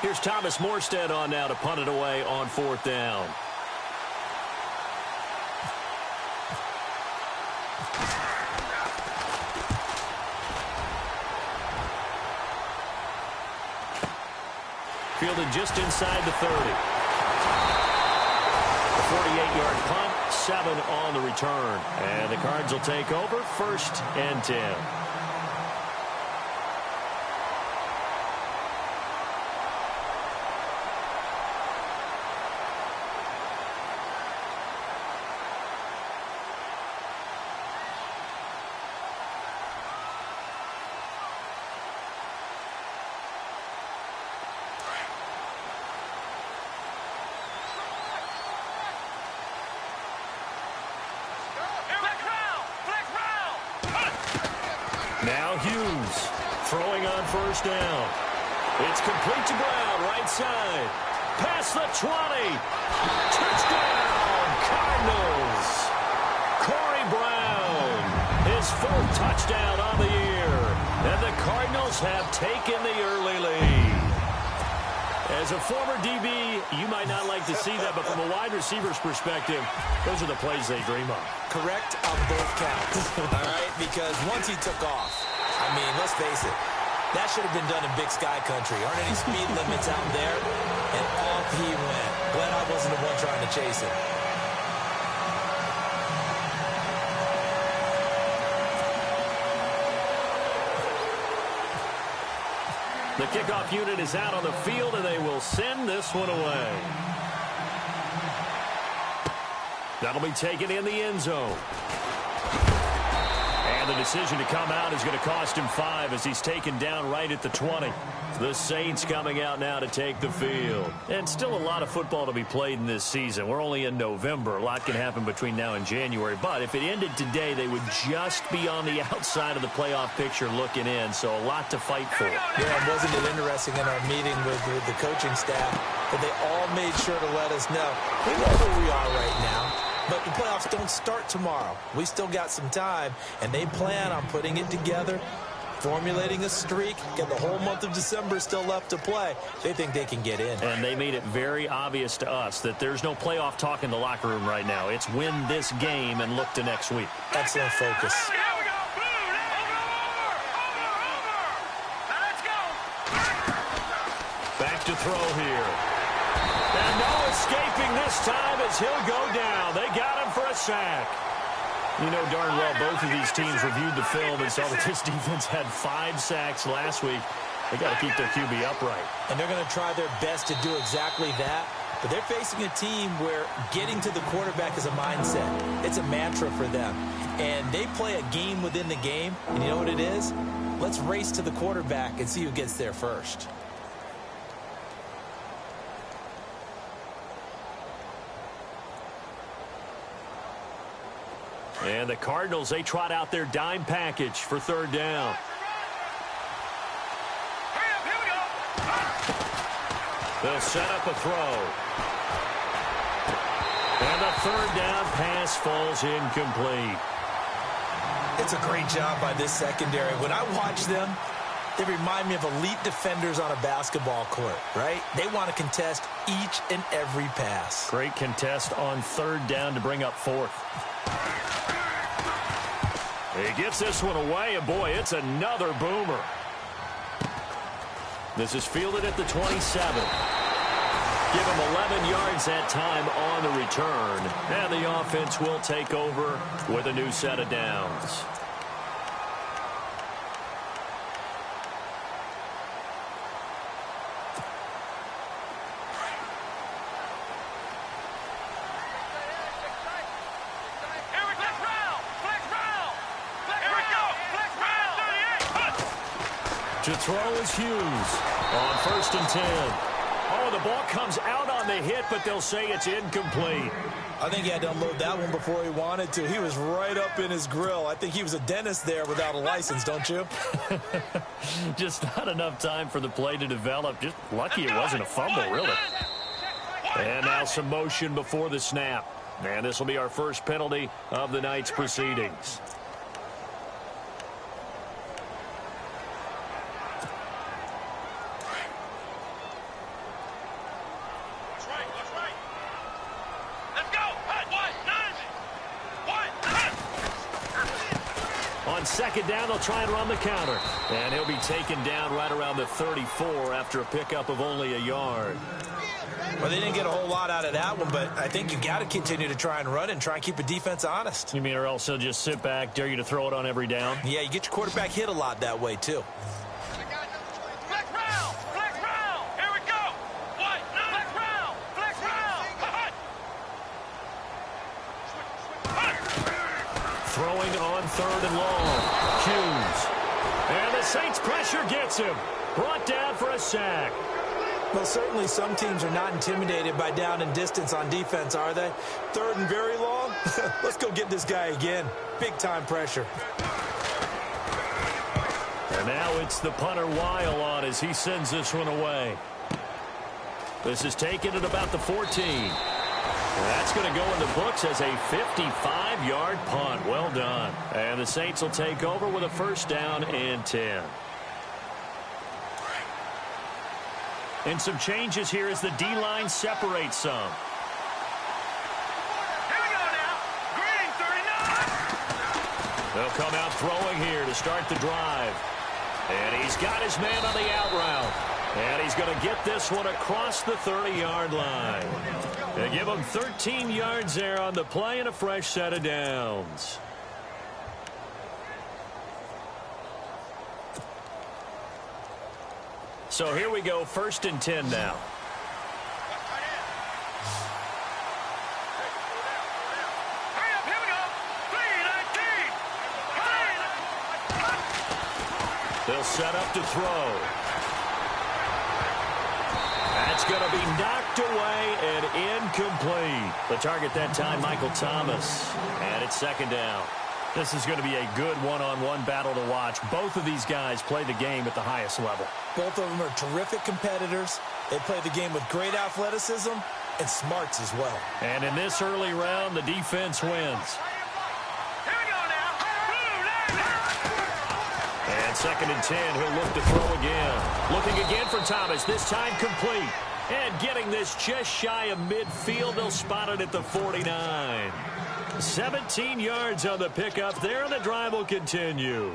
Here's Thomas Morstead on now to punt it away on 4th down. Fielded just inside the 30. A 48-yard punt, 7 on the return. And the Cards will take over, 1st and 10. Now Hughes throwing on 1st down. It's complete to Brown, right side. Past the 20. Touchdown, Cardinals. Corey Brown, his 4th touchdown on the year. And the Cardinals have taken the early lead. As a former DB, you might not like to see that, but from a wide receiver's perspective, those are the plays they dream of. Correct on both counts, all right? Because once he took off, I mean, let's face it, that should have been done in Big Sky Country. Aren't any speed limits out there? And off he went. Glad I wasn't the one trying to chase him. The kickoff unit is out on the field, and they will send this one away. That'll be taken in the end zone. And the decision to come out is going to cost him 5 as he's taken down right at the 20. The Saints coming out now to take the field. And still a lot of football to be played in this season. We're only in November. A lot can happen between now and January. But if it ended today, they would just be on the outside of the playoff picture looking in. So a lot to fight for. Yeah, wasn't it interesting in our meeting with the coaching staff that they all made sure to let us know we know where we are right now. But the playoffs don't start tomorrow. We still got some time, and they plan on putting it together, formulating a streak, get the whole month of December still left to play. They think they can get in. And they made it very obvious to us that there's no playoff talk in the locker room right now. It's win this game and look to next week. Excellent focus. Back to throw here. And no escaping this time as he'll go down. They got him for a sack. You know darn well both of these teams reviewed the film and saw that this defense had 5 sacks last week. They got to keep their QB upright. And they're going to try their best to do exactly that. But they're facing a team where getting to the quarterback is a mindset. It's a mantra for them. And they play a game within the game. And you know what it is? Let's race to the quarterback and see who gets there first. And the Cardinals, they trot out their dime package for 3rd down. They'll set up a throw. And the 3rd down pass falls incomplete. It's a great job by this secondary. When I watch them, they remind me of elite defenders on a basketball court, right? They want to contest each and every pass. Great contest on 3rd down to bring up 4th. He gets this one away, and boy, it's another boomer. This is fielded at the 27. Give him 11 yards that time on the return. And the offense will take over with a new set of downs. To throw is Hughes on 1st and 10. Oh, the ball comes out on the hit, but they'll say it's incomplete. I think he had to unload that one before he wanted to. He was right up in his grill. I think he was a dentist there without a license, don't you? Just not enough time for the play to develop. Just lucky it wasn't a fumble, really. And now some motion before the snap. And this will be our first penalty of the night's proceedings. on second down, they'll try and run the counter. And he'll be taken down right around the 34 after a pickup of only a yard. Well, they didn't get a whole lot out of that one, but I think you got to continue to try and run and try and keep a defense honest. You mean or else he'll just sit back, dare you to throw it on every down? Yeah, you get your quarterback hit a lot that way, too. Throwing on third and long. Hughes. And the Saints pressure gets him. Brought down for a sack. Well, certainly some teams are not intimidated by down and distance on defense, are they? Third and very long? Let's go get this guy again. Big-time pressure. And now it's the punter Weil on as he sends this one away. This is taken at about the 14. That's going to go in the books as a 55-yard punt. Well done. And the Saints will take over with a first down and 10. And some changes here as the D-line separates some. Here we go now. Green, 39. They'll come out throwing here to start the drive. And he's got his man on the out route. And he's going to get this one across the 30-yard line. They give him 13 yards there on the play and a fresh set of downs. So here we go, first and 10 now. Hurry up, here we go. 3-19. They'll set up to throw. That's going to be knocked away and incomplete. The target that time, Michael Thomas. And it's second down. This is going to be a good one-on-one battle to watch. Both of these guys play the game at the highest level. Both of them are terrific competitors. They play the game with great athleticism and smarts as well. And in this early round, the defense wins. Here we go now. And second and 10, he'll look to throw again. Looking again for Thomas, this time complete. And getting this just shy of midfield, they'll spot it at the 49. 17 yards on the pickup there, and the drive will continue. All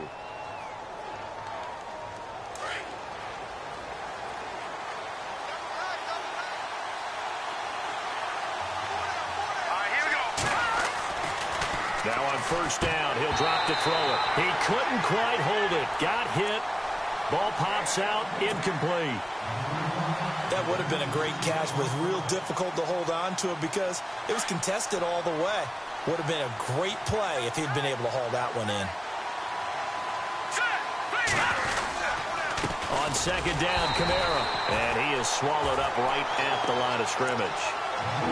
right, here we go. Now on first down, he'll drop to throw it. He couldn't quite hold it. Got hit. Ball pops out, incomplete. That would have been a great catch, but it's real difficult to hold on to it because it was contested all the way. Would have been a great play if he'd been able to haul that one in. On second down, Kamara. And he is swallowed up right at the line of scrimmage.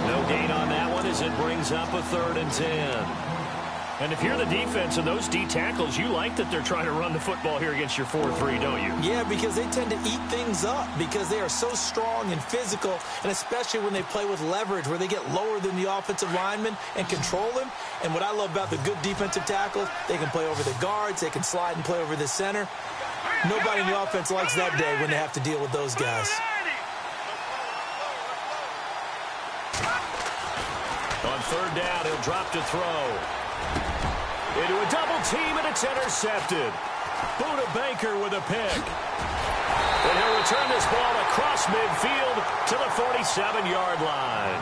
No gain on that one as it brings up a third and 10. And if you're the defense and those D tackles, you like that they're trying to run the football here against your 4-3, don't you? Yeah, because they tend to eat things up because they are so strong and physical, and especially when they play with leverage where they get lower than the offensive lineman and control him. And what I love about the good defensive tackles, they can play over the guards, they can slide and play over the center. Nobody in the offense likes that day when they have to deal with those guys. On third down, he'll drop to throw. Into a double team, and it's intercepted. Buda Baker with a pick. And he'll return this ball across midfield to the 47-yard line.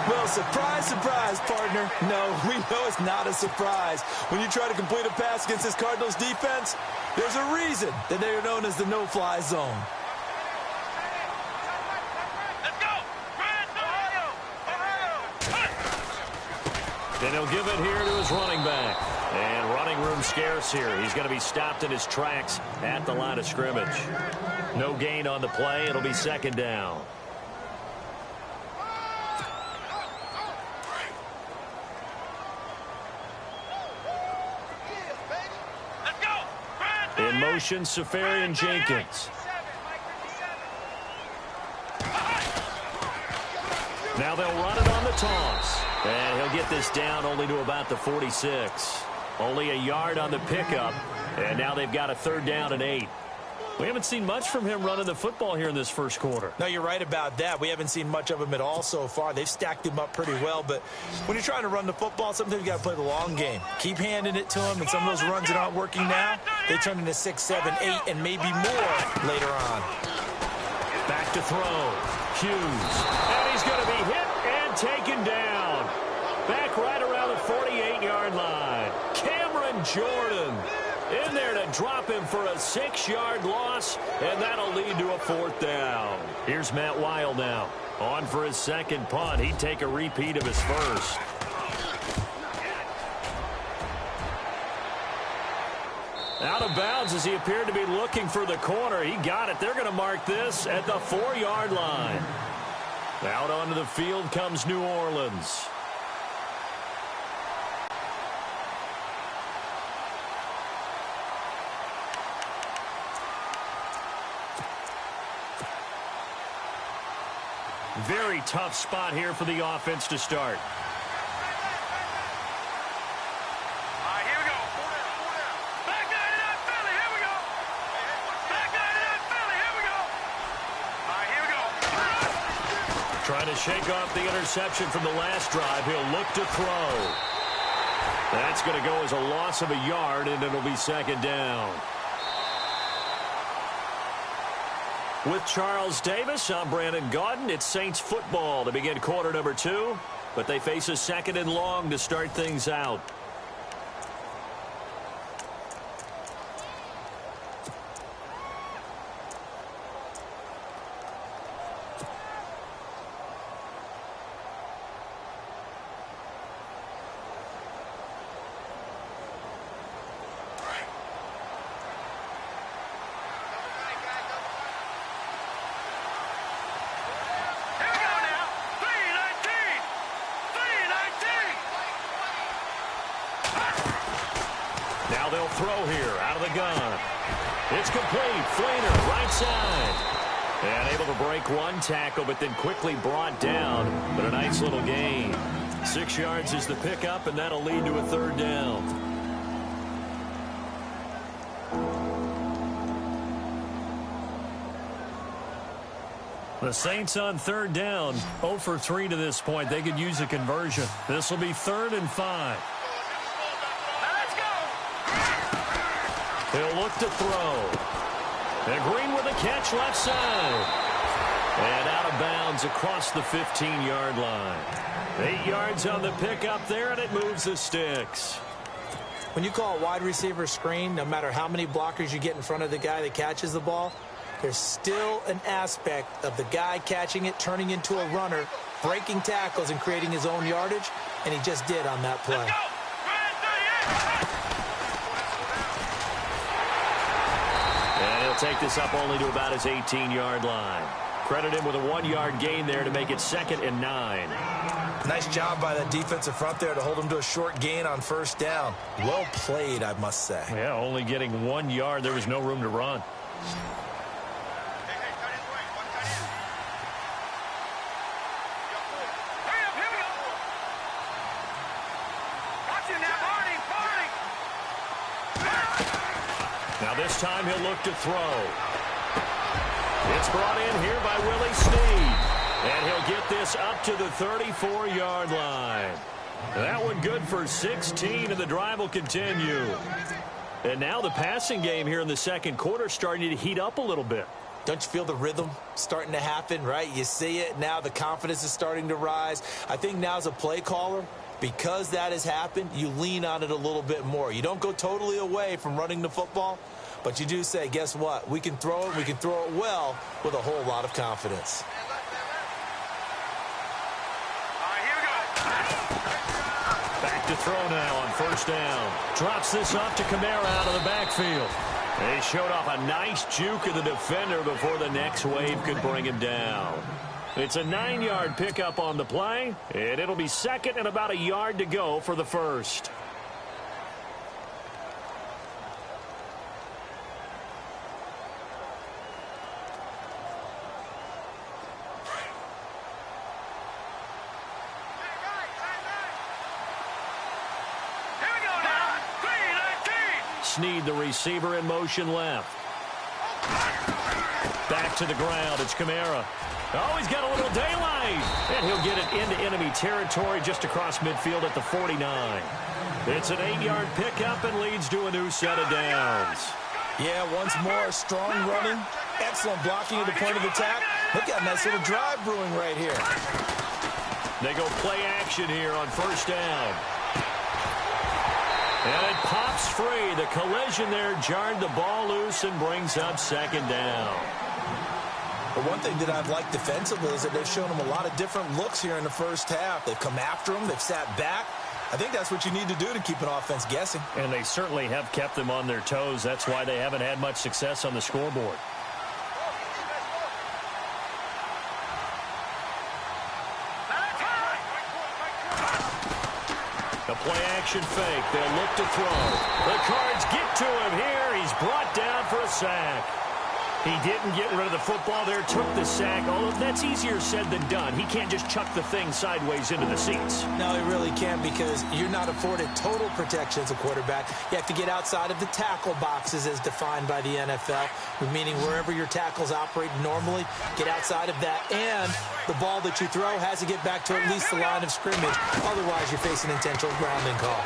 Well, surprise, surprise, partner. No, we know it's not a surprise. When you try to complete a pass against this Cardinals defense, there's a reason that they are known as the no-fly zone. Let's go. Then he'll give it here to his running back. And running room scarce here. He's going to be stopped in his tracks at the line of scrimmage. No gain on the play. It'll be second down. In motion, Safarian Jenkins. Now they'll run it on the toss. And he'll get this down only to about the 46. Only a yard on the pickup. And now they've got a third down and 8. We haven't seen much from him running the football here in this first quarter. No, you're right about that. We haven't seen much of him at all so far. They've stacked him up pretty well, but when you're trying to run the football, sometimes you got to play the long game. Keep handing it to him, and some of those runs that aren't working now, they turn into 6, 7, 8, and maybe more later on. Back to throw. Hughes. And he's going to be hit and taken down. Back right around the 48-yard line. Cameron Jordan in there to drop him for a 6-yard loss, and that'll lead to a 4th down. Here's Matt Weil now. On for his second punt. He'd take a repeat of his first. Out of bounds as he appeared to be looking for the corner. He got it. They're going to mark this at the 4-yard line. Out onto the field comes New Orleans. Very tough spot here for the offense to start. Here we go. Back 99 Philly. Here we go. Back 99 Philly. Here we go. Here we go. Trying to shake off the interception from the last drive. He'll look to throw. That's going to go as a loss of a yard, and it'll be 2nd down. With Charles Davis, I'm Brandon Gaudin. It's Saints football to begin quarter number 2, but they face a 2nd and long to start things out. Now they'll throw here out of the gun. It's complete. Fleener, right side. And able to break one tackle, but then quickly brought down. But a nice little gain. 6 yards is the pickup, and that'll lead to a 3rd down. The Saints on 3rd down, 0 for 3 to this point. They could use a conversion. This will be 3rd and 5. Let's go. He'll look to throw. And Green with a catch left side. And out of bounds across the 15-yard line. 8 yards on the pickup there, and it moves the sticks. When you call a wide receiver screen, no matter how many blockers you get in front of the guy that catches the ball, there's still an aspect of the guy catching it, turning into a runner, breaking tackles and creating his own yardage, and he just did on that play. And he'll take this up only to about his 18-yard line. Credit him with a 1-yard gain there to make it 2nd and 9. Nice job by that defensive front there to hold him to a short gain on 1st down. Well played, I must say. Yeah, only getting 1 yard. There was no room to run. Now this time he'll look to throw. It's brought in here by Willie Snead. And he'll get this up to the 34-yard line. That one good for 16, and the drive will continue. And now the passing game here in the 2nd quarter starting to heat up a little bit. Don't you feel the rhythm starting to happen, right? You see it now. The confidence is starting to rise. I think now as a play caller, because that has happened, you lean on it a little bit more. You don't go totally away from running the football, but you do say, guess what? We can throw it. We can throw it well with a whole lot of confidence. Back to throw now on 1st down. Drops this off to Kamara out of the backfield. They showed off a nice juke of the defender before the next wave could bring him down. It's a 9-yard pickup on the play, and it'll be 2nd and about a yard to go for the 1st. Snead, the receiver, in motion left. Back to the ground. It's Kamara. Oh, he's got a little daylight. And he'll get it into enemy territory just across midfield at the 49. It's an 8-yard pickup and leads to a new set of downs. Yeah, once more, strong running, excellent blocking at the point of attack. Look at a nice little drive brewing right here. They go play action here on first down. And it pops free. The collision there jarred the ball loose and brings up second down. But one thing that I've liked defensively is that they've shown them a lot of different looks here in the first half. They've come after them. They've sat back. I think that's what you need to do to keep an offense guessing. And they certainly have kept them on their toes. That's why they haven't had much success on the scoreboard. A play-action fake. They'll look to throw. The Cards get to him here. He's brought down for a sack. He didn't get rid of the football there, took the sack. Although that's easier said than done. He can't just chuck the thing sideways into the seats. No, he really can't because you're not afforded total protection as a quarterback. You have to get outside of the tackle boxes as defined by the NFL, meaning wherever your tackles operate normally, get outside of that. And the ball that you throw has to get back to at least the line of scrimmage. Otherwise, you're facing intentional grounding call.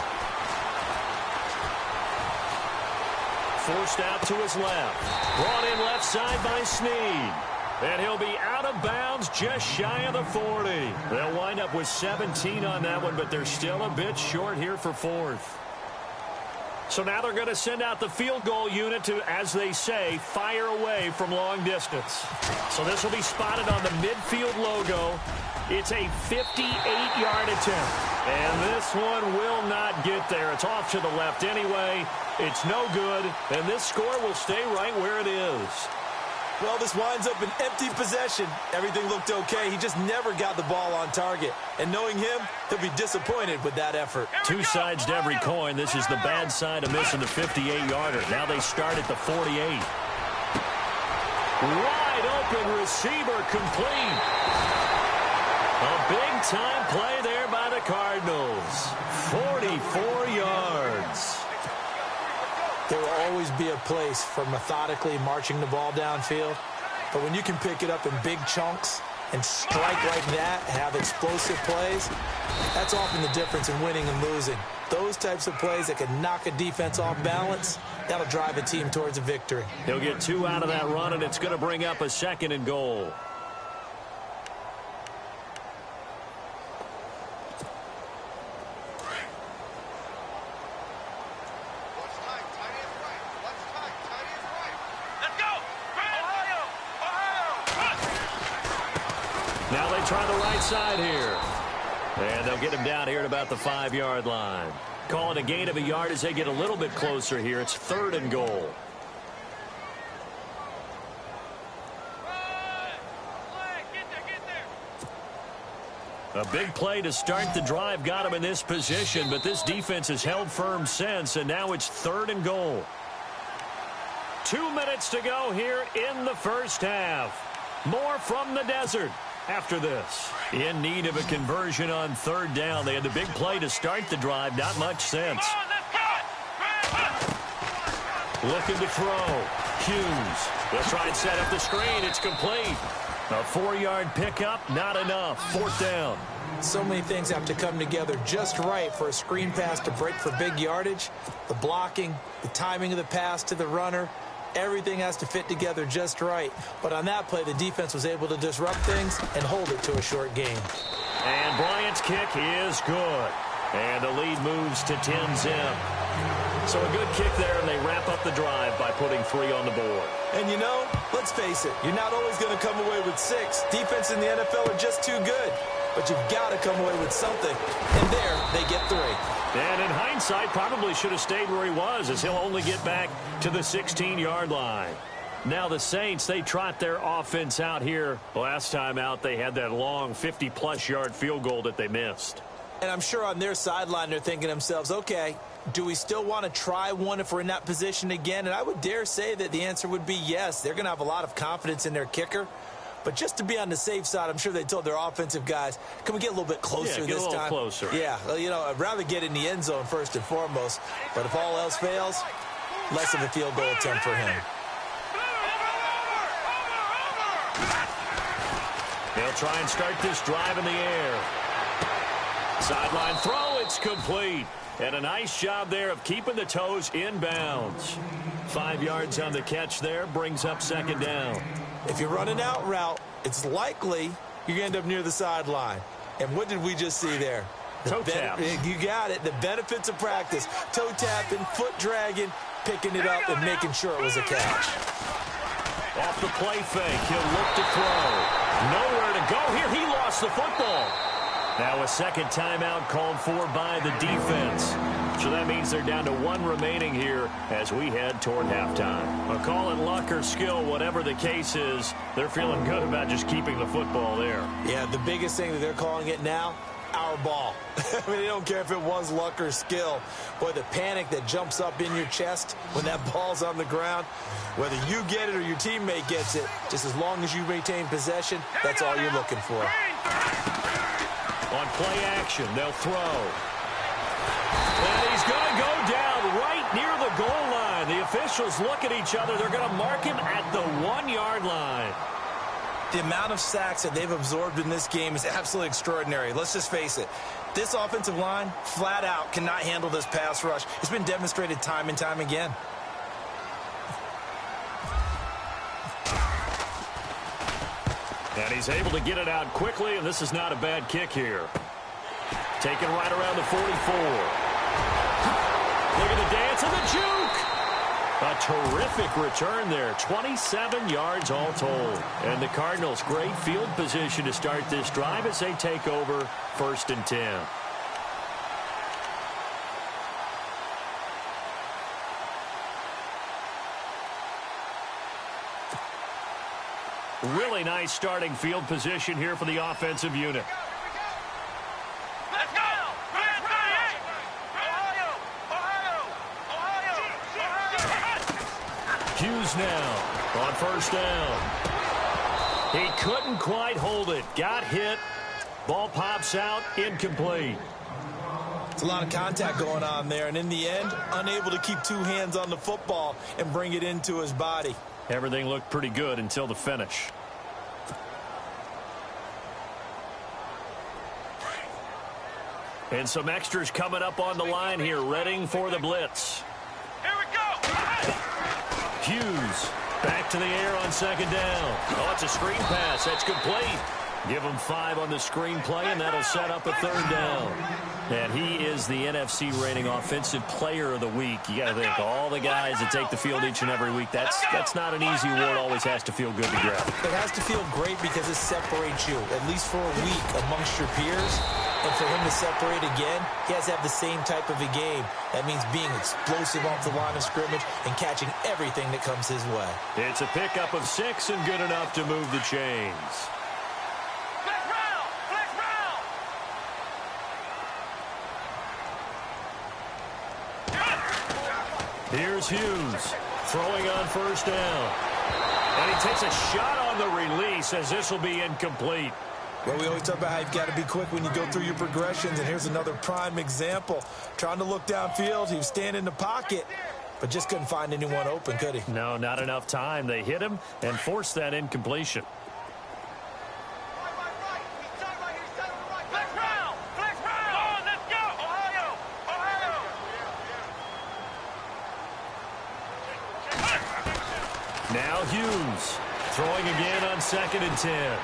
Forced out to his left. Brought in left side by Snead. And he'll be out of bounds just shy of the 40. They'll wind up with 17 on that one, but they're still a bit short here for fourth. So now they're going to send out the field goal unit to, as they say, fire away from long distance. So this will be spotted on the midfield logo. It's a 58-yard attempt. And this one will not get there. It's off to the left anyway. It's no good. And this score will stay right where it is. Well, this winds up an empty possession. Everything looked okay. He just never got the ball on target. And knowing him, he'll be disappointed with that effort. Two sides to every coin. This is the bad side of missing the 58-yarder. Now they start at the 48. Wide open receiver complete. A big-time play there by the Cardinals. 44 yards. There will always be a place for methodically marching the ball downfield. But when you can pick it up in big chunks and strike like that, have explosive plays, that's often the difference in winning and losing. Those types of plays that can knock a defense off balance, that'll drive a team towards a victory. He'll get 2 out of that run, and it's going to bring up a 2nd and goal. Now they try the right side here. And they'll get him down here at about the 5-yard line. Calling a gain of a yard as they get a little bit closer here. It's 3rd and goal. A big play to start the drive got him in this position, but this defense has held firm since, and now it's 3rd and goal. 2 minutes to go here in the first half. More from the desert after this. In need of a conversion on 3rd down. They had the big play to start the drive. Not much sense. Looking to throw. Hughes. They'll try and set up the screen. It's complete. A 4-yard pickup. Not enough. 4th down. So many things have to come together just right for a screen pass to break for big yardage. The blocking, the timing of the pass to the runner. Everything has to fit together just right. But on that play, the defense was able to disrupt things and hold it to a short game. And Bryant's kick is good. And the lead moves to 10-zip. So a good kick there, and they wrap up the drive by putting 3 on the board. And you know, let's face it, you're not always going to come away with 6. Defense in the NFL are just too good. But you've got to come away with something. And there, they get 3. And in hindsight, probably should have stayed where he was, as he'll only get back to the 16-yard line. Now the Saints, they trot their offense out here. Last time out, they had that long 50-plus yard field goal that they missed. And I'm sure on their sideline, they're thinking to themselves, okay, do we still want to try one if we're in that position again? And I would dare say that the answer would be yes. They're going to have a lot of confidence in their kicker. But just to be on the safe side, I'm sure they told their offensive guys, can we get a little bit closer this time? Yeah, get a little closer. Yeah, well, you know, I'd rather get in the end zone first and foremost. But if all else fails, less of a field goal attempt for him. They'll try and start this drive in the air. Sideline throw, it's complete. And a nice job there of keeping the toes in bounds. 5 yards on the catch there, brings up second down. If you're running out route, it's likely you're going to end up near the sideline. And what did we just see there? Toe tap. You got it. The benefits of practice. Toe tapping, foot dragging, picking it up, and making sure it was a catch. Off the play fake, he'll look to throw. Nowhere to go here. He lost the football. Now a second timeout called for by the defense. So that means they're down to 1 remaining here as we head toward halftime. A call in luck or skill, whatever the case is, they're feeling good about just keeping the football there. Yeah, the biggest thing that they're calling it now, our ball. I mean, they don't care if it was luck or skill. Boy, the panic that jumps up in your chest when that ball's on the ground, whether you get it or your teammate gets it, just as long as you maintain possession, that's all you're looking for. On play action, they'll throw. And he's going to go down right near the goal line. The officials look at each other. They're going to mark him at the 1-yard line. The amount of sacks that they've absorbed in this game is absolutely extraordinary. Let's just face it. This offensive line, flat out, cannot handle this pass rush. It's been demonstrated time and time again. And he's able to get it out quickly, and this is not a bad kick here. Taken right around the 44. Look at the dance and the juke. A terrific return there. 27 yards all told. And the Cardinals, great field position to start this drive as they take over 1st and 10. Really nice starting field position here for the offensive unit. Let's go! Hughes now on 1st down. He couldn't quite hold it. Got hit. Ball pops out. Incomplete. It's a lot of contact going on there, and in the end, unable to keep 2 hands on the football and bring it into his body. Everything looked pretty good until the finish. And some extras coming up on the line here, ready for the blitz. Here we go! Hughes back to the air on 2nd down. Oh, it's a screen pass. That's complete. Give him 5 on the screen play, and that'll set up a 3rd down. And he is the NFC rating offensive player of the week. You got to think, all the guys that take the field each and every week, that's not an easy award. Always has to feel good to grab. It has to feel great because it separates you, at least for a week, amongst your peers. And for him to separate again, he has to have the same type of a game. That means being explosive off the line of scrimmage and catching everything that comes his way. It's a pickup of 6 and good enough to move the chains. Flex round! Flex round! Here's Hughes throwing on 1st down. And he takes a shot on the release as this will be incomplete. Well, we always talk about how you've got to be quick when you go through your progressions, and here's another prime example. Trying to look downfield, he was standing in the pocket, but just couldn't find anyone open, could he? No, not enough time. They hit him and forced that incompletion. Flex round! Flex round! Come on, let's go! Ohio! Ohio! Now Hughes throwing again on 2nd and 10.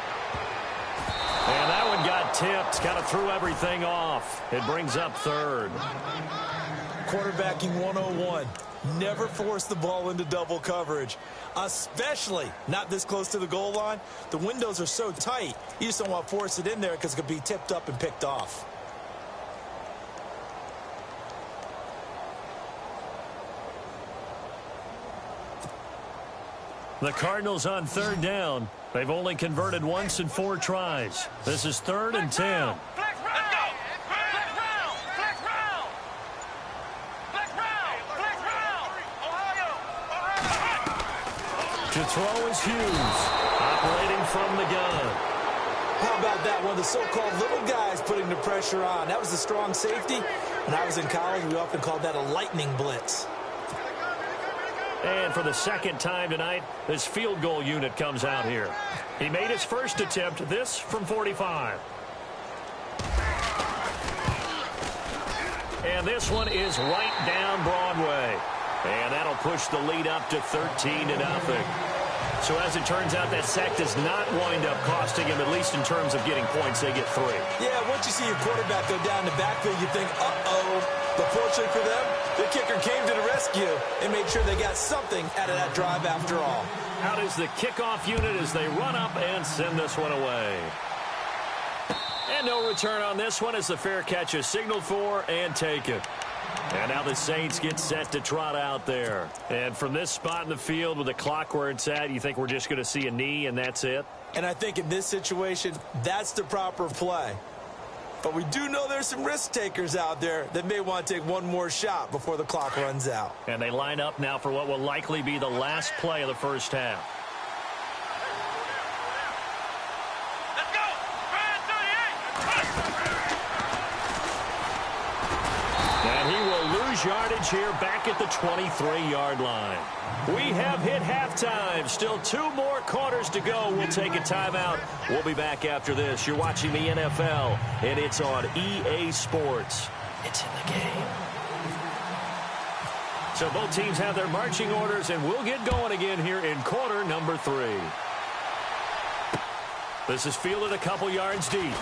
And that one got tipped. Kind of threw everything off. It brings up 3rd. Quarterbacking 101. Never force the ball into double coverage, especially not this close to the goal line. The windows are so tight, you just don't want to force it in there because it could be tipped up and picked off. The Cardinals on 3rd down. They've only converted once in 4 tries. This is 3rd and 10. Flex round! Flex round! Flex round! Flex round! Flex round! Ohio! To throw is Hughes, operating from the gun. How about that? One of the so-called little guys putting the pressure on. That was the strong safety. When I was in college, we often called that a lightning blitz. And for the second time tonight, this field goal unit comes out here. He made his first attempt, this from 45. And this one is right down Broadway. And that'll push the lead up to 13-0. So as it turns out, that sack does not wind up costing him, at least in terms of getting points. They get 3. Yeah, once you see your quarterback go down the backfield, you think, uh-oh. But fortunately for them, the kicker came to the rescue and made sure they got something out of that drive after all. Out is the kickoff unit as they run up and send this one away. And no return on this one as the fair catch is signaled for and taken. And now the Saints get set to trot out there. And from this spot in the field with the clock where it's at, you think we're just going to see a knee and that's it? And I think in this situation, that's the proper play. But we do know there's some risk takers out there that may want to take one more shot before the clock runs out. And they line up now for what will likely be the last play of the first half. And he will lose yardage here back at the 23-yard line. We have hit halftime. Still 2 more quarters to go. We'll take a timeout. We'll be back after this. You're watching the NFL, and it's on EA Sports. It's in the game. So both teams have their marching orders, and we'll get going again here in quarter number 3. This is fielded a couple yards deep.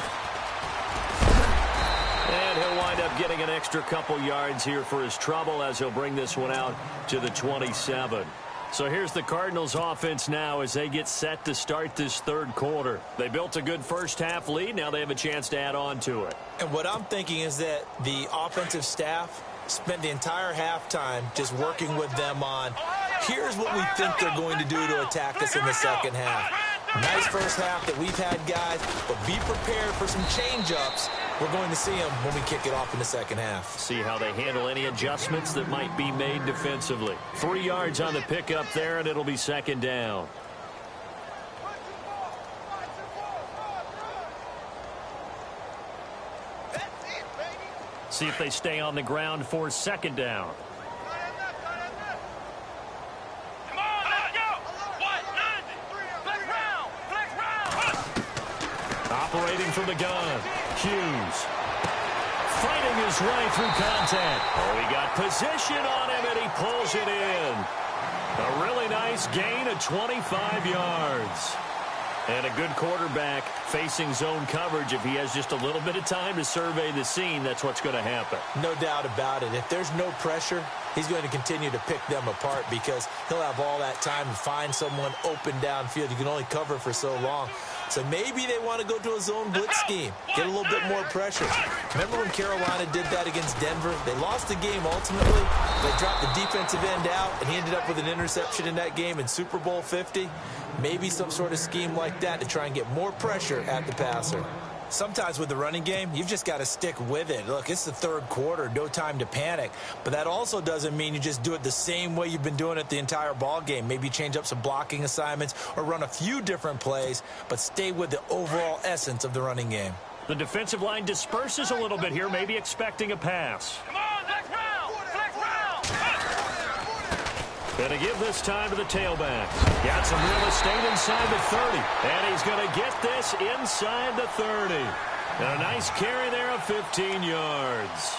And he'll wind up getting an extra couple yards here for his trouble as he'll bring this one out to the 27. So here's the Cardinals offense now as they get set to start this third quarter. They built a good first half lead. Now they have a chance to add on to it. And what I'm thinking is that the offensive staff spent the entire halftime just working with them on, here's what we think they're going to do to attack us in the second half. Nice first half that we've had, guys, but be prepared for some change-ups. We're going to see them when we kick it off in the second half. See how they handle any adjustments that might be made defensively. 3 yards on the pickup there, and it'll be second down. See if they stay on the ground for second down. Operating from the gun, Hughes. Fighting his way through contact. Oh, he got position on him, and he pulls it in. A really nice gain of 25 yards. And a good quarterback facing zone coverage. If he has just a little bit of time to survey the scene, that's what's going to happen. No doubt about it. If there's no pressure, he's going to continue to pick them apart because he'll have all that time to find someone open downfield. You can only cover for so long. So maybe they want to go to a zone blitz scheme, get a little bit more pressure. Remember when Carolina did that against Denver? They lost the game ultimately. They dropped the defensive end out, and he ended up with an interception in that game in Super Bowl 50. Maybe some sort of scheme like that to try and get more pressure at the passer. Sometimes with the running game, you've just got to stick with it. Look, it's the third quarter, no time to panic. But that also doesn't mean you just do it the same way you've been doing it the entire ball game. Maybe change up some blocking assignments or run a few different plays, but stay with the overall essence of the running game. The defensive line disperses a little bit here, maybe expecting a pass. Come on, flex round, flex round. Going to give this time to the tailback. Got some real estate inside the 30. And he's going to get this inside the 30. And a nice carry there of 15 yards.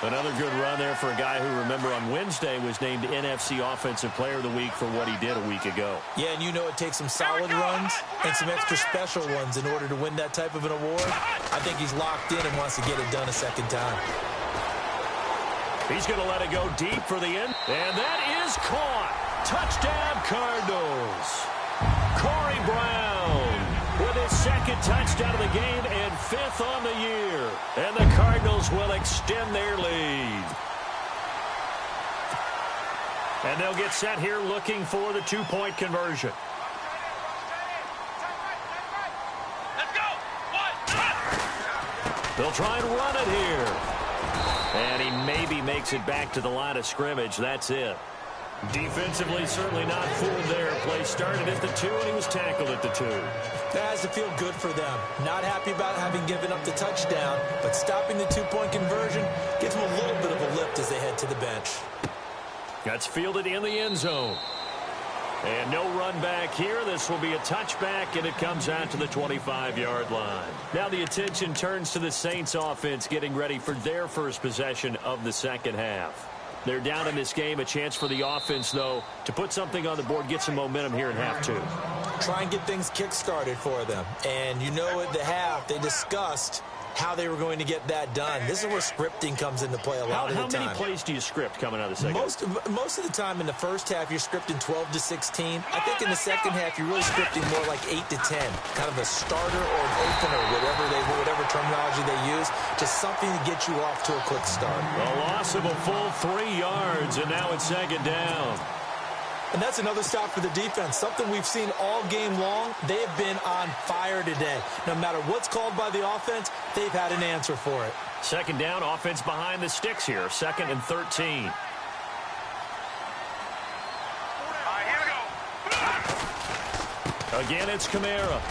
Another good run there for a guy who, remember, on Wednesday was named NFC Offensive Player of the Week for what he did a week ago. Yeah, and you know it takes some solid runs and some extra special ones in order to win that type of an award. I think he's locked in and wants to get it done a second time. He's going to let it go deep for the end. And that is caught. Touchdown, Cardinals. Corey Brown with his second touchdown of the game and 5th on the year. And the Cardinals will extend their lead. And they'll get set here looking for the 2-point conversion. Let's go. They'll try and run it here. And he maybe makes it back to the line of scrimmage. That's it. Defensively, certainly not fooled there. Play started at the 2, and he was tackled at the 2. That has to feel good for them. Not happy about having given up the touchdown, but stopping the 2-point conversion gives them a little bit of a lift as they head to the bench. That's fielded in the end zone. And no run back here. This will be a touchback, and it comes out to the 25-yard line. Now the attention turns to the Saints offense getting ready for their first possession of the second half. They're down in this game. A chance for the offense, though, to put something on the board, get some momentum here in half two. Try and get things kick-started for them. And you know at the half, they discussed how they were going to get that done. This is where scripting comes into play a lot of the time. How many plays do you script coming out of the second? Most of the time in the first half, you're scripting 12 to 16. I think in the second half, you're really scripting more like 8 to 10. Kind of a starter or an opener, whatever terminology they use. Just something to get you off to a quick start. A loss of a full 3 yards, and now it's second down. And that's another stop for the defense. Something we've seen all game long. They have been on fire today. No matter what's called by the offense, they've had an answer for it. Second down, offense behind the sticks here. 2nd and 13. All right, here we go. Again, it's Kamara.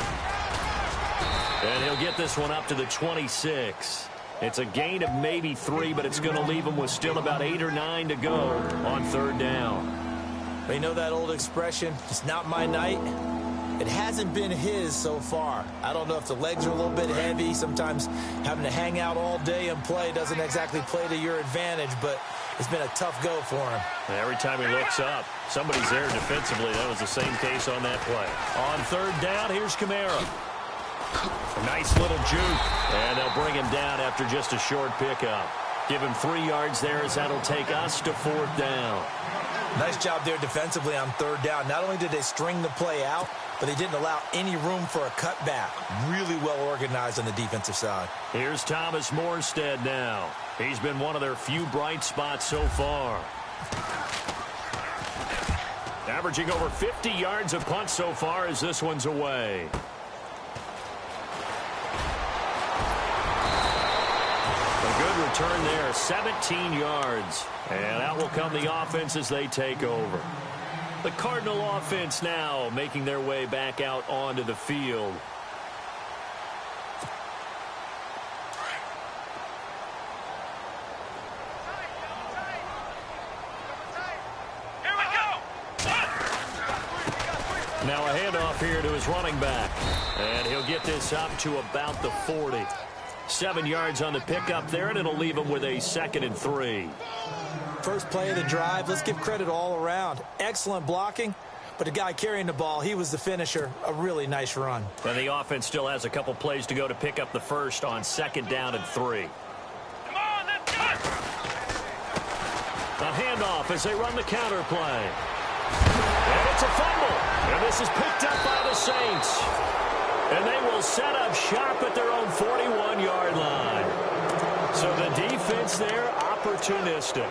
And he'll get this one up to the 26. It's a gain of maybe 3, but it's going to leave him with still about 8 or 9 to go on 3rd down. You know that old expression, it's not my night? It hasn't been his so far. I don't know if the legs are a little bit heavy. Sometimes having to hang out all day and play doesn't exactly play to your advantage, but it's been a tough go for him. Every time he looks up, somebody's there defensively. That was the same case on that play. On 3rd down, here's Kamara. A nice little juke, and they'll bring him down after just a short pickup. Give him 3 yards there as that'll take us to 4th down. Nice job there defensively on 3rd down. Not only did they string the play out, but they didn't allow any room for a cutback. Really well organized on the defensive side. Here's Thomas Morstead now. He's been one of their few bright spots so far. Averaging over 50 yards a punt so far as this one's away. A good return there, 17 yards. And out will come the offense as they take over. The Cardinal offense now making their way back out onto the field. Here we go. Now a handoff here to his running back. And he'll get this up to about the 40. 7 yards on the pickup there, and it'll leave him with a 2nd and 3. First play of the drive, let's give credit all around. Excellent blocking, but the guy carrying the ball, he was the finisher. A really nice run. And the offense still has a couple plays to go to pick up the first on 2nd down and 3. Come on, let's go. A handoff as they run the counter play. And it's a fumble. And this is picked up by the Saints. And they will set up shop at their own 41-yard line. So the defense there, opportunistic.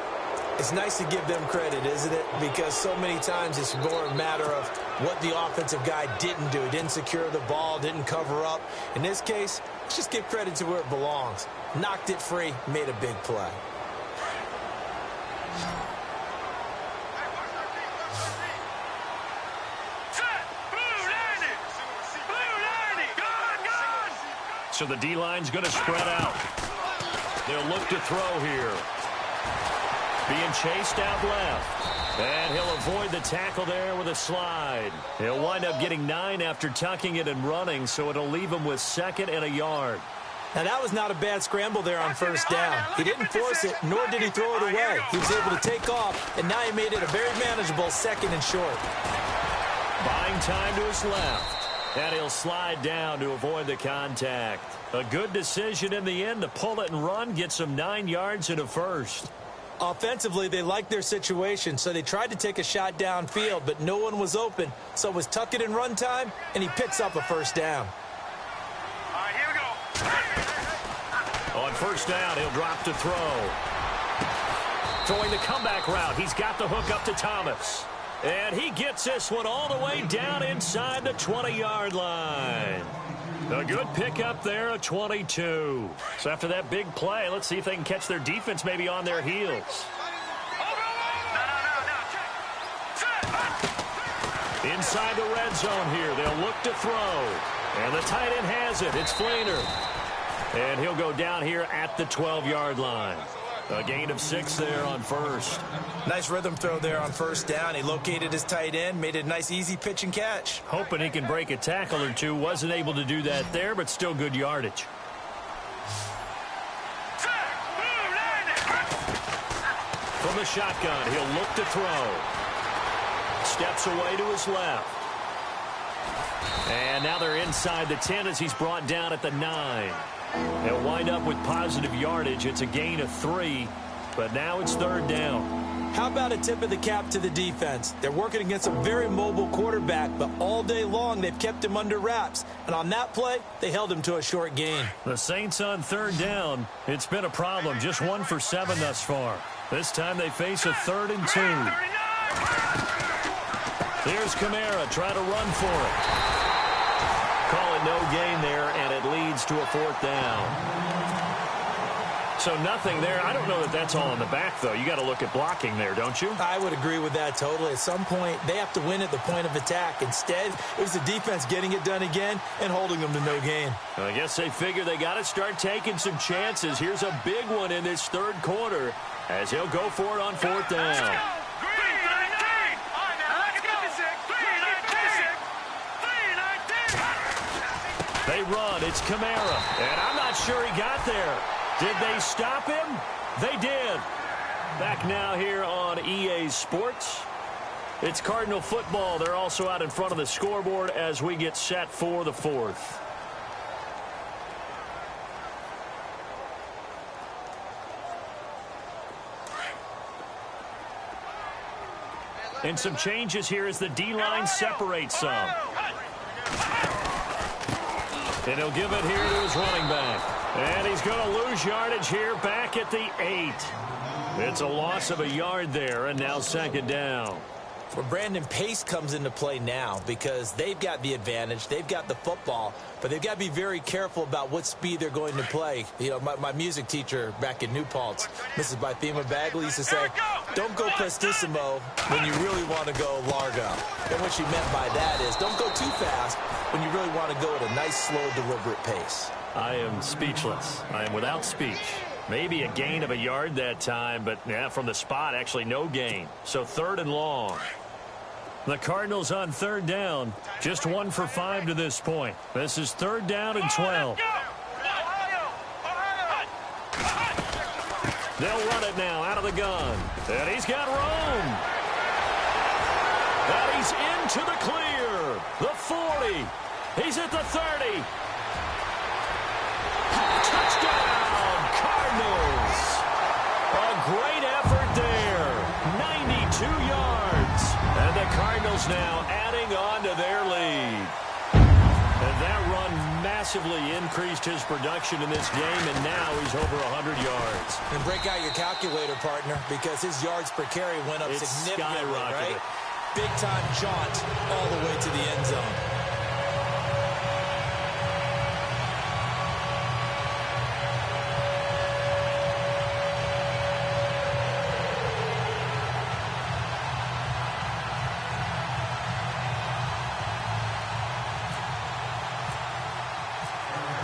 It's nice to give them credit, isn't it? Because so many times it's more a matter of what the offensive guy didn't do. Didn't secure the ball, didn't cover up. In this case, let's just give credit to where it belongs. Knocked it free, made a big play. So the D-line's going to spread out. They'll look to throw here. Being chased out left. And he'll avoid the tackle there with a slide. He'll wind up getting 9 after tucking it and running, so it'll leave him with 2nd and a yard. Now, that was not a bad scramble there on 1st down. He didn't force it, nor did he throw it away. He was able to take off, and now he made it a very manageable 2nd and short. Buying time to his left. And he'll slide down to avoid the contact. A good decision in the end to pull it and run, get some 9 yards and a first. Offensively, they liked their situation, so they tried to take a shot downfield, but no one was open. So it was tuck it and run time, and he picks up a 1st down. All right, here we go. On 1st down, he'll drop to throw. Throwing the comeback route. He's got the hook up to Thomas. And he gets this one all the way down inside the 20-yard line. A good pickup there at 22. So after that big play, let's see if they can catch their defense maybe on their heels. Inside the red zone here. They'll look to throw. And the tight end has it. It's Flainer. And he'll go down here at the 12-yard line. A gain of 6 there on first. Nice rhythm throw there on first down. He located his tight end, made it a nice, easy pitch and catch. Hoping he can break a tackle or two. Wasn't able to do that there, but still good yardage. From the shotgun, he'll look to throw. Steps away to his left. And now they're inside the 10 as he's brought down at the 9. They'll wind up with positive yardage. It's a gain of 3, but now it's third down. How about a tip of the cap to the defense? They're working against a very mobile quarterback, but all day long they've kept him under wraps. And on that play, they held him to a short gain. The Saints on third down. It's been a problem. Just 1 for 7 thus far. This time they face a 3rd and 2. Here's Kamara trying to run for it. Call it no gain there, and it leads to a 4th down. So nothing there. I don't know that that's all in the back, though. You got to look at blocking there, don't you? I would agree with that totally. At some point, they have to win at the point of attack. Instead, it was the defense getting it done again and holding them to no gain. I guess they figure they got to start taking some chances. Here's a big one in this third quarter as he'll go for it on 4th down. They run. It's Kamara. And I'm not sure he got there. Did they stop him? They did. Back now here on EA Sports. It's Cardinal football. They're also out in front of the scoreboard as we get set for the 4th. And some changes here as the D-line separates some. And he'll give it here to his running back. And he's going to lose yardage here back at the 8. It's a loss of a yard there, and now 2nd down. Well, Brandon, pace comes into play now because they've got the advantage. They've got the football, but they've got to be very careful about what speed they're going to play. You know, my music teacher back in New Paltz, Mrs. Bythema Bagley, used to say, don't go prestissimo when you really want to go largo. And what she meant by that is don't go too fast when you really want to go at a nice, slow, deliberate pace. I am speechless. I am without speech. Maybe a gain of a yard that time, but yeah, from the spot, actually no gain. So 3rd and long. The Cardinals on 3rd down. Just 1 for 5 to this point. This is 3rd down and 12. They'll run it now out of the gun. And he's got room. And he's into the clear. The 40. He's at the 30. Touchdown, Cardinals. A great effort there. 92 yards. And the Cardinals now adding on to their lead. And that run massively increased his production in this game, and now he's over 100 yards. And break out your calculator, partner, because his yards per carry went up significantly, right? Big-time jaunt all the way to the end zone.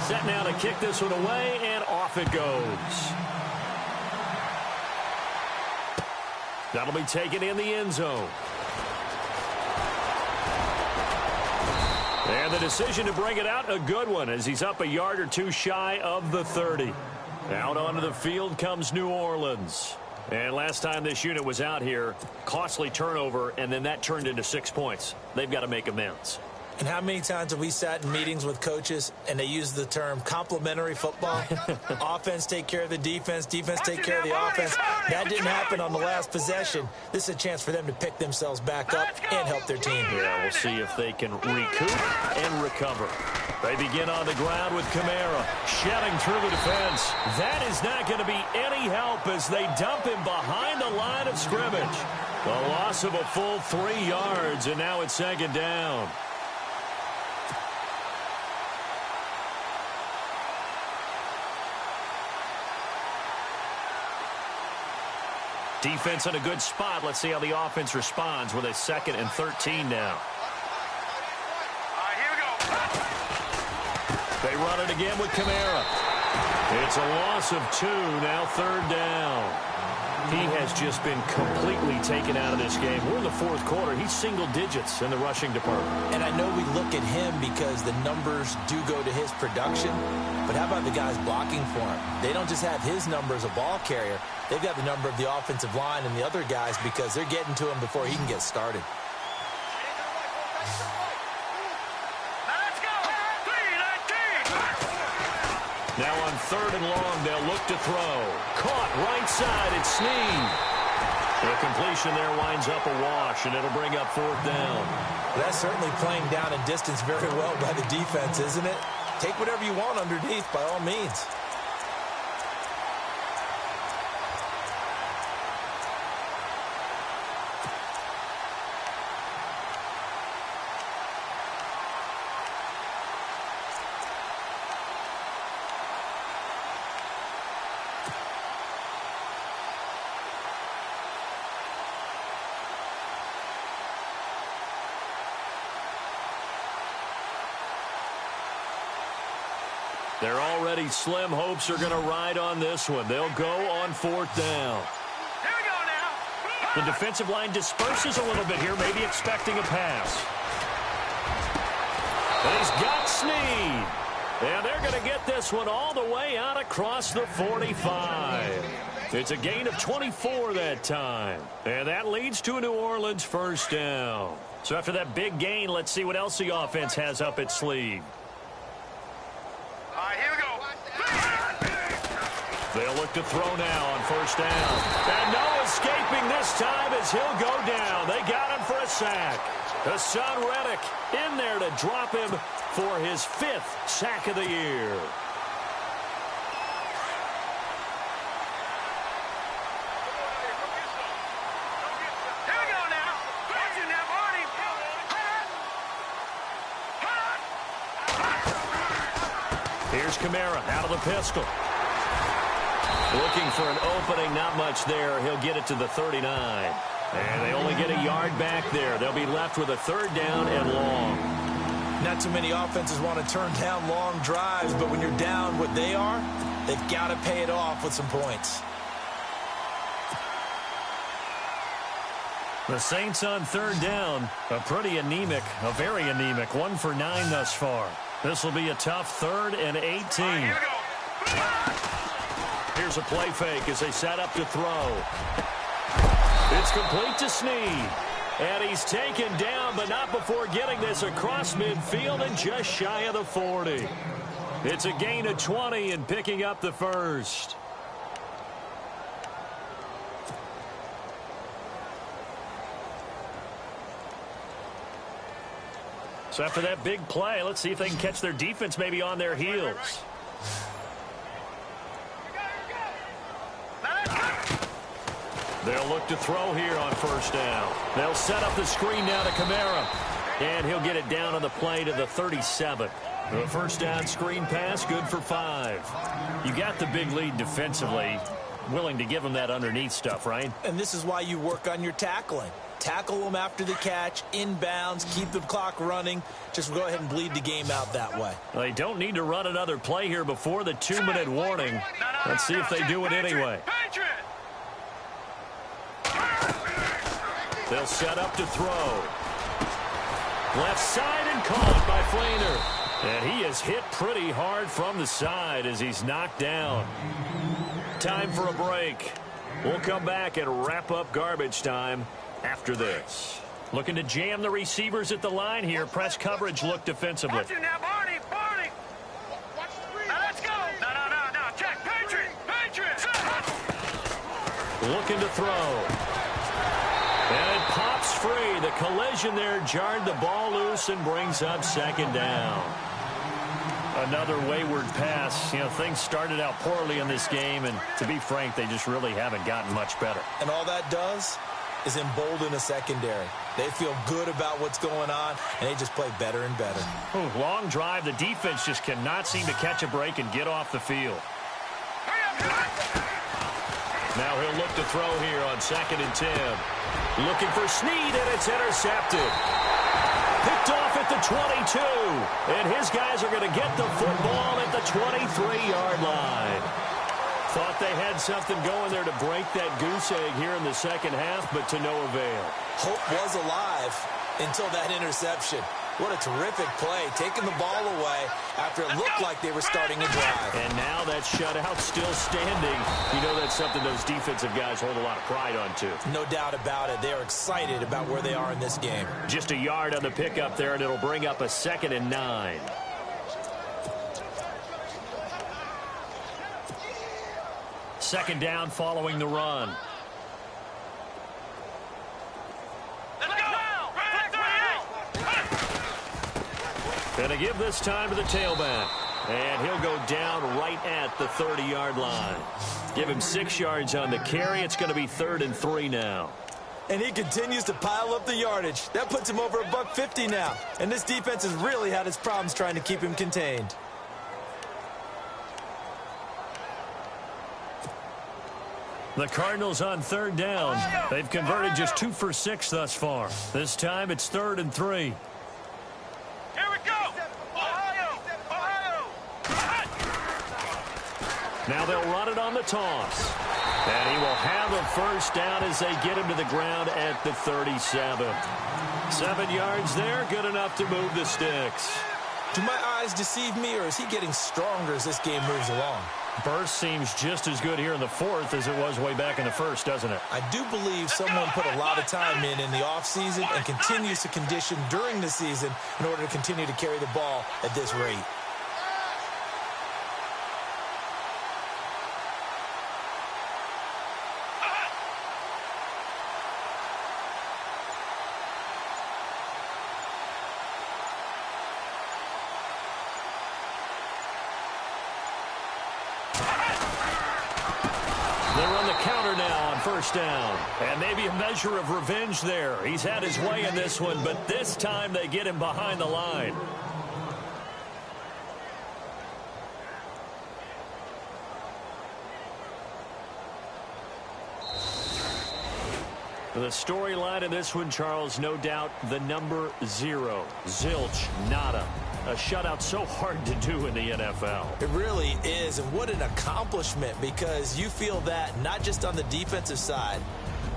Set now to kick this one away, and off it goes. That'll be taken in the end zone. And the decision to bring it out, a good one, as he's up a yard or two shy of the 30. Out onto the field comes New Orleans. And last time this unit was out here, costly turnover, and then that turned into 6 points. They've got to make amends. And how many times have we sat in meetings with coaches and they use the term complementary football? Offense take care of the defense, defense take care of the offense. That didn't happen on the last possession. This is a chance for them to pick themselves back up and help their team. Yeah, we'll see if they can recoup and recover. They begin on the ground with Kamara shedding through the defense. That is not going to be any help as they dump him behind the line of scrimmage. The loss of a full 3 yards, and now it's 2nd down. Defense in a good spot. Let's see how the offense responds with a 2nd and 13 now. Here we go. They run it again with Kamara. It's a loss of 2, now 3rd down. He has just been completely taken out of this game. We're in the 4th quarter. He's single digits in the rushing department. And I know we look at him because the numbers do go to his production, but how about the guys blocking for him? They don't just have his number as a ball carrier. They've got the number of the offensive line and the other guys because they're getting to him before he can get started. Now on 3rd and long, they'll look to throw. Caught right side, it's Snead. The completion there winds up a wash, and it'll bring up 4th down. That's certainly playing down and distance very well by the defense, isn't it? Take whatever you want underneath, by all means. Their already slim hopes are going to ride on this one. They'll go on 4th down. Here we go now. The defensive line disperses a little bit here, maybe expecting a pass. And he's got Snead. And they're going to get this one all the way out across the 45. It's a gain of 24 that time. And that leads to a New Orleans 1st down. So after that big gain, let's see what else the offense has up its sleeve. Here we go. They'll look to throw now on 1st down. And no escaping this time as he'll go down. They got him for a sack. Hassan Reddick in there to drop him for his 5th sack of the year. Here we go now. Watch it now, Barney. Here's Kamara out of the pistol. Looking for an opening, not much there. He'll get it to the 39. And they only get a yard back there. They'll be left with a 3rd down and long. Not too many offenses want to turn down long drives, but when you're down what they are, they've got to pay it off with some points. The Saints on 3rd down, a very anemic, 1 for 9 thus far. This will be a tough 3rd and 18. Here we go. Here's a play fake as they set up to throw. It's complete to Snead. And he's taken down, but not before getting this across midfield and just shy of the 40. It's a gain of 20 and picking up the 1st. So after that big play, let's see if they can catch their defense maybe on their heels. They'll look to throw here on 1st down. They'll set up the screen now to Kamara. And he'll get it down on the play to the 37. The 1st down screen pass, good for 5. You got the big lead defensively. Willing to give them that underneath stuff, right? And this is why you work on your tackling. Tackle them after the catch, inbounds, keep the clock running. Just go ahead and bleed the game out that way. They don't need to run another play here before the 2-minute warning. Let's see if they do it anyway. They'll set up to throw. Left side and caught by Flainer. And he is hit pretty hard from the side as he's knocked down. Time for a break. We'll come back and wrap up garbage time after this. Looking to jam the receivers at the line here. Press coverage look defensively. Watch it now, Barney. Now let's go. No. Check. Patriot. Looking to throw. And it pops free. The collision there jarred the ball loose and brings up 2nd down. Another wayward pass. You know, things started out poorly in this game, and to be frank, they just really haven't gotten much better. And all that does is embolden a secondary. They feel good about what's going on, and they just play better and better. Ooh, long drive. The defense just cannot seem to catch a break and get off the field. Now he'll look to throw here on 2nd and 10. Looking for Snead, and it's intercepted. Picked off at the 22. And his guys are going to get the football at the 23-yard line. Thought they had something going there to break that goose egg here in the second half, but to no avail. Hope was alive until that interception. What a terrific play, taking the ball away after it looked like they were starting a drive. And now that shutout still standing. You know that's something those defensive guys hold a lot of pride on, too. No doubt about it. They are excited about where they are in this game. Just a yard on the pickup there, and it'll bring up a 2nd and 9. Second down following the run. Going to give this time to the tailback. And he'll go down right at the 30-yard line. Give him 6 yards on the carry. It's going to be 3rd and 3 now. And he continues to pile up the yardage. That puts him over $150 now. And this defense has really had its problems trying to keep him contained. The Cardinals on 3rd down. They've converted just 2 for 6 thus far. This time it's 3rd and 3. Now they'll run it on the toss. And he will have a first down as they get him to the ground at the 37. 7 yards there, good enough to move the sticks. Do my eyes deceive me, or is he getting stronger as this game moves along? Burst seems just as good here in the 4th as it was way back in the 1st, doesn't it? I do believe someone put a lot of time in the offseason and continues to condition during the season in order to continue to carry the ball at this rate. They run the counter now on first down. And maybe a measure of revenge there. He's had his way in this one, but this time they get him behind the line. The storyline in this one, Charles, no doubt the number 0. Zilch, nada. A shutout so hard to do in the NFL. It really is, and what an accomplishment, because you feel that not just on the defensive side,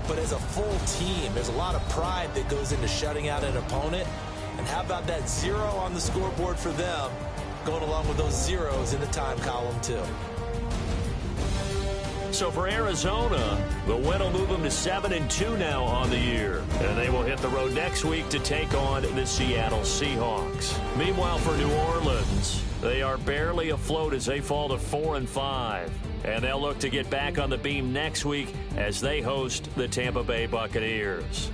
but as a full team. There's a lot of pride that goes into shutting out an opponent. And how about that 0 on the scoreboard for them, going along with those zeros in the time column too. So for Arizona, the win will move them to 7-2 now on the year. And they will hit the road next week to take on the Seattle Seahawks. Meanwhile, for New Orleans, they are barely afloat as they fall to 4-5. And they'll look to get back on the beam next week as they host the Tampa Bay Buccaneers.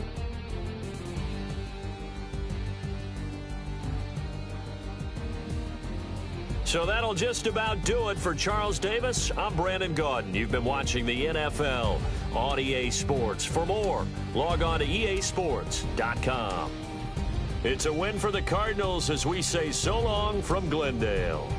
So that'll just about do it for Charles Davis. I'm Brandon Gaudin. You've been watching the NFL on EA Sports. For more, log on to easports.com. It's a win for the Cardinals as we say so long from Glendale.